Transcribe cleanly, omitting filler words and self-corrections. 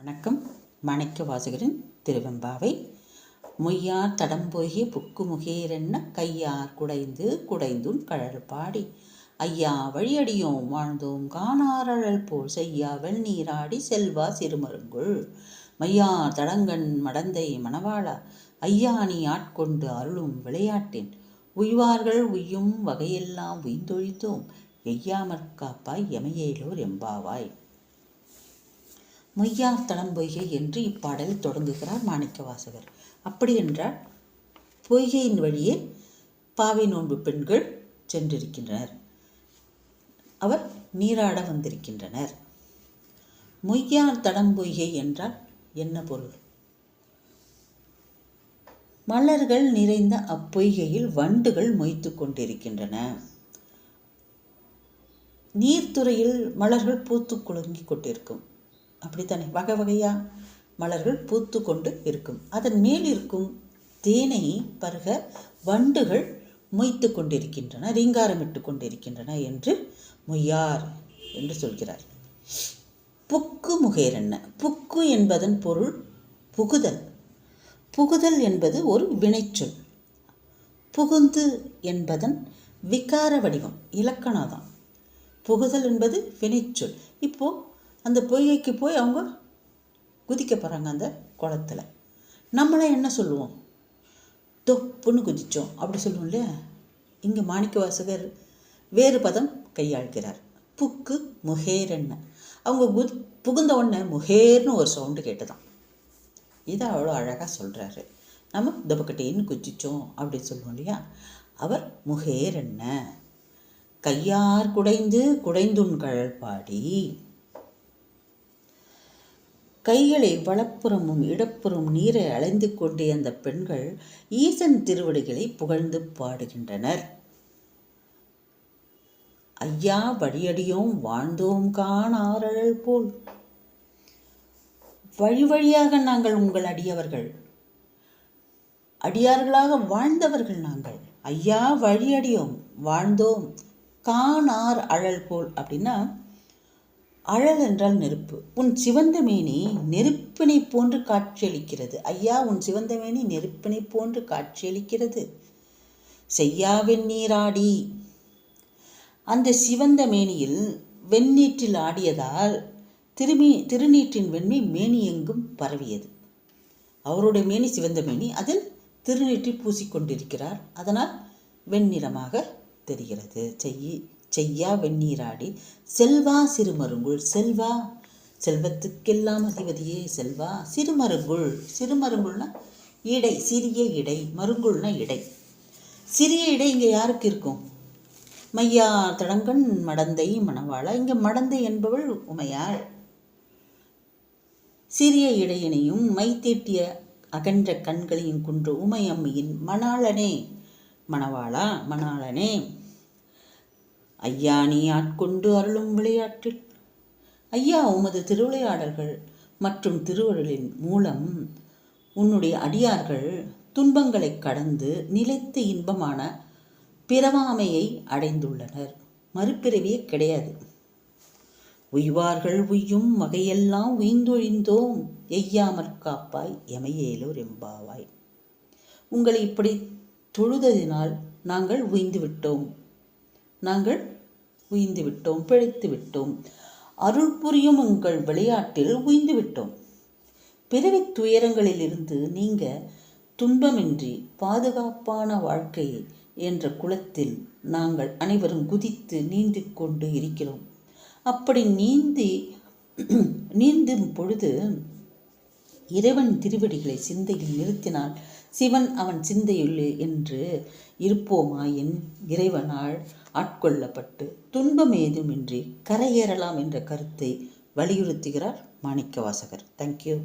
வணக்கம். மாணிக்கவாசகரின் திருவெம்பாவை. மொய்யார் தடம்பொய்கி புக்குமுகேரென்ன கையார் குடைந்து குடைந்துன் கழல் பாடி ஐயா வழியடியோம் வாழ்ந்தோம் காணாரழல் போல் செய்யா வெண்ணீராடி செல்வா சிறுமருங்குள் மையார் தடங்கண் மடந்தை மணவாளா ஐயா நீ ஆட்கொண்டு அருளும் விளையாட்டின் உய்வார்கள் உய்யும் வகையெல்லாம் உய்ந்தொழித்தோம் எய்யாமற்காப்பாய் எமையேலோர் எம்பாவாய். மொய்யார் தடம்பொய்கை என்று இப்பாடலில் தொடங்குகிறார் மாணிக்கவாசகர். அப்படி என்றால் பொய்கையின் வழியே பாவை நோன்பு பெண்கள் சென்றிருக்கின்றனர். அவர் நீராட வந்திருக்கின்றனர். மொய்யார் தடம்பொய்கை என்றால் என்ன பொருள்? மலர்கள் நிறைந்த அப்பொய்கையில் வண்டுகள் மொய்த்து கொண்டிருக்கின்றன. நீர்த்துறையில் மலர்கள் பூத்து குலுங்கி கொண்டிருக்கும். அப்படித்தானே? வகை வகையாக மலர்கள் பூத்து கொண்டு இருக்கும். அதன் மேல் இருக்கும் தேனை பருக வண்டுகள் மொய்த்து கொண்டிருக்கின்றன, ரீங்காரமிட்டு கொண்டிருக்கின்றன என்று மொய்யார் என்று சொல்கிறார். புக்கு முகேரென்ன. புக்கு என்பதன் பொருள் புகுதல். புகுதல் என்பது ஒரு வினைச்சொல். புகுந்து என்பதன் விகார வடிவம், இலக்கணம். புகுதல் என்பது வினைச்சொல். இப்போது அந்த பொய்கைக்கு போய் அவங்க குதிக்க போகிறாங்க அந்த குளத்தில். நம்மளே என்ன சொல்லுவோம்? தொப்புன்னு குதித்தோம் அப்படி சொல்லுவோம் இல்லையா? இங்கே மாணிக்கவாசகர் வேறு பதம் கையாள்கிறார். புக்கு முகேரென்ன. அவங்க புகுந்த உடனே முகேர்னு ஒரு சவுண்டு கேட்டுதான். இதை அவ்வளோ அழகாக சொல்கிறாரு. நம்ம தபக்கட்டின்னு குதிச்சோம் அப்படின்னு சொல்லுவோம் இல்லையா? அவர் முகேரென்ன கையார் குடைந்து குடைந்துன் கழல் பாடி கைகளை வலப்புறமும் இடப்புறம் நீரை அலைந்து கொண்டே அந்த பெண்கள் ஈசன் திருவடிகளை புகழ்ந்து பாடுகின்றனர். ஐயா வழியடியோம் வாழ்ந்தோம் காணாரழல் போல். வழி வழியாக நாங்கள் உங்கள் அடியவர்கள், அடியார்களாக வாழ்ந்தவர்கள் நாங்கள். ஐயா வழியடியோம் வாழ்ந்தோம் காணார் அழல் போல். அப்படின்னா அழல் என்றால் நெருப்பு. உன் சிவந்த மேனி நெருப்பினை போன்று காட்சியளிக்கிறது. ஐயா உன் சிவந்த மேனி நெருப்பினை போன்று காட்சியளிக்கிறது. செய்யா வெந்நீராடி. அந்த சிவந்த மேனியில் வெந்நீற்றில் ஆடியதால் திருநீற்றின் வெண்மை மேனி எங்கும் பரவியது. அவருடைய மேனி சிவந்த மேனி, அதில் திருநீற்றி பூசிக்கொண்டிருக்கிறார். அதனால் வெண்ணிறமாக தெரிகிறது. செய்யா வெந்நீராடி செல்வா சிறுமருங்குள். செல்வா செல்வத்துக்கெல்லாம் அதிபதியே செல்வா. சிறுமருங்குள். சிறுமருங்குள்னா இடை, சிறிய இடை. மருங்குள்னா இடை. சிறிய இடை இங்கே யாருக்கு இருக்கும்? மையா தடங்கண் மடந்தை மணவாளா. இங்கே மடந்தை என்பவள் உமையாள். சிறிய இடையினையும் மைத்தீட்டிய அகன்ற கண்களையும் குன்று உமையம்மையின் மணாளனே மணவாளா மணாளனே ஐயா நீ ஆட்கொண்டு அருளும் விளையாட்டில். ஐயா உமது திருவிளையாடல்கள் மற்றும் திருவருளின் மூலம் உன்னுடைய அடியார்கள் துன்பங்களை கடந்து நிலைத்த இன்பமான பிறவாமையை அடைந்துள்ளனர். மறுபிறவியே கிடையாது. உய்வார்கள் உய்யும் வகையெல்லாம் உய்ந்தொழிந்தோம் எய்யாமற்காப்பாய் எமையேலோர் எம்பாவாய். உங்களை இப்படி தொழுததினால் நாங்கள் உய்ந்து விட்டோம், நாங்கள் உய்ந்து விட்டோம், பிழைத்து விட்டோம். அருள் புரியும் உங்கள் விளையாட்டில் உய்ந்து விட்டோம். பிறவி துயரங்களிலிருந்து நீங்க துன்பமின்றி பாதுகாப்பான வாழ்க்கை என்ற குளத்தில் நாங்கள் அனைவரும் குதித்து நீந்தி கொண்டு இருக்கிறோம். அப்படி நீந்தும் பொழுது இறைவன் திருவடிகளை சிந்தையில் நிறுத்தினால் சிவன் அவன் சிந்தையுள்ளே என்று இருப்போமாயின் இறைவனால் ஆட்கொள்ளப்பட்டு துன்பம் ஏதுமின்றி கரையேறலாம் என்ற கருத்தை வலியுறுத்துகிறார் மாணிக்கவாசகர். தேங்க்யூ.